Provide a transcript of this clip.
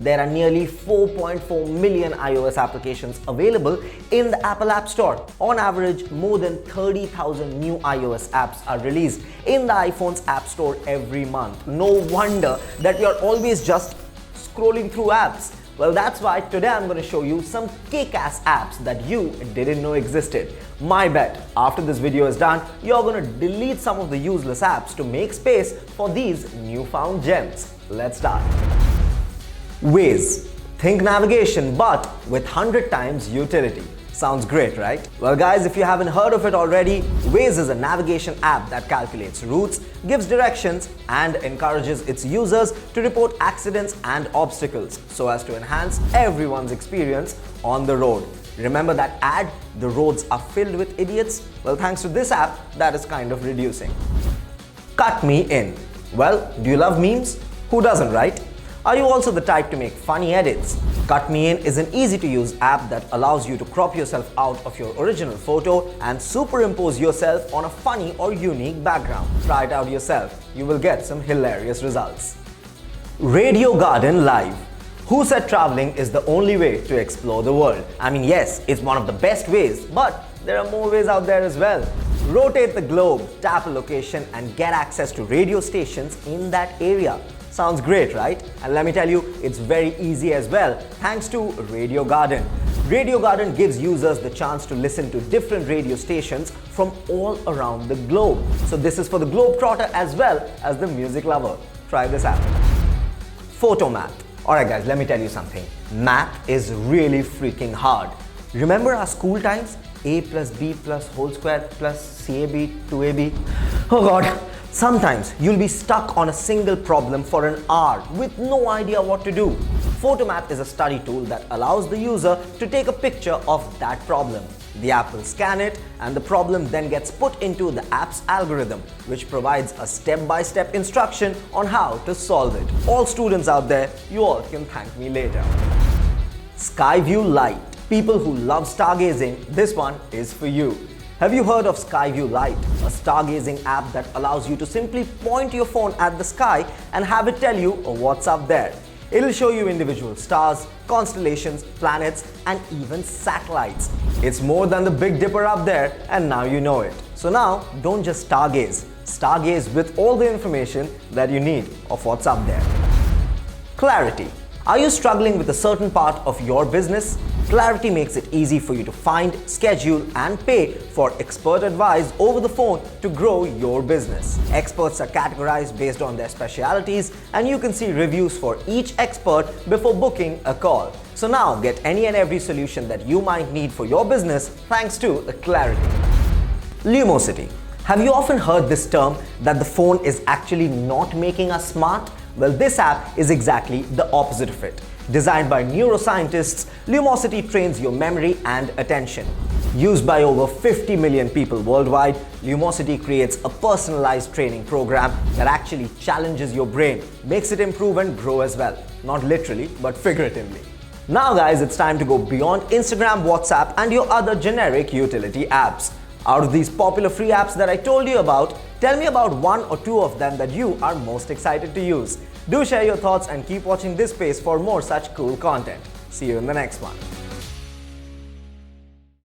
There are nearly 4.4 million iOS applications available in the Apple App Store. On average, more than 30,000 new iOS apps are released in the iPhone's App Store every month. No wonder that you're always just scrolling through apps. Well, that's why today I'm going to show you some kick-ass apps that you didn't know existed. My bet, after this video is done, you're going to delete some of the useless apps to make space for these newfound gems. Let's start. Waze. Think navigation, but with 100 times utility. Sounds great, right? Well guys, if you haven't heard of it already, Waze is a navigation app that calculates routes, gives directions, and encourages its users to report accidents and obstacles so as to enhance everyone's experience on the road. Remember that ad, "The roads are filled with idiots"? Well, thanks to this app, that is kind of reducing. Cut me in. Well, do you love memes? Who doesn't, right? Are you also the type to make funny edits? Cut Me In is an easy-to-use app that allows you to crop yourself out of your original photo and superimpose yourself on a funny or unique background. Try it out yourself. You will get some hilarious results. Radio Garden Live. Who said traveling is the only way to explore the world? I mean, yes, it's one of the best ways, but there are more ways out there as well. Rotate the globe, tap a location, and get access to radio stations in that area. Sounds great, right? And let me tell you, it's very easy as well, thanks to Radio Garden. Radio Garden gives users the chance to listen to different radio stations from all around the globe. So this is for the globetrotter as well as the music lover. Try this out. PhotoMap. Alright guys, let me tell you something. Math is really freaking hard. Remember our school times? A plus B plus whole square plus CAB 2AB? Oh god. Sometimes you'll be stuck on a single problem for an hour with no idea what to do. PhotoMap is a study tool that allows the user to take a picture of that problem. The app will scan it, and the problem then gets put into the app's algorithm, which provides a step-by-step instruction on how to solve it. All students out there, you all can thank me later. Skyview Lite. People who love stargazing, this one is for you. Have you heard of Skyview Lite, a stargazing app that allows you to simply point your phone at the sky and have it tell you what's up there? It'll show you individual stars, constellations, planets, and even satellites. It's more than the Big Dipper up there, and now you know it. So now, don't just stargaze. Stargaze with all the information that you need of what's up there. Clarity. Are you struggling with a certain part of your business? Clarity makes it easy for you to find, schedule, and pay for expert advice over the phone to grow your business. Experts are categorized based on their specialities, and you can see reviews for each expert before booking a call. So now get any and every solution that you might need for your business thanks to Clarity. Lumosity. Have you often heard this term that the phone is actually not making us smart? Well, this app is exactly the opposite of it. Designed by neuroscientists, Lumosity trains your memory and attention. Used by over 50 million people worldwide, Lumosity creates a personalized training program that actually challenges your brain, makes it improve and grow as well. Not literally, but figuratively. Now guys, it's time to go beyond Instagram, WhatsApp, and your other generic utility apps. Out of these popular free apps that I told you about, tell me about one or two of them that you are most excited to use. Do share your thoughts and keep watching this space for more such cool content. See you in the next one.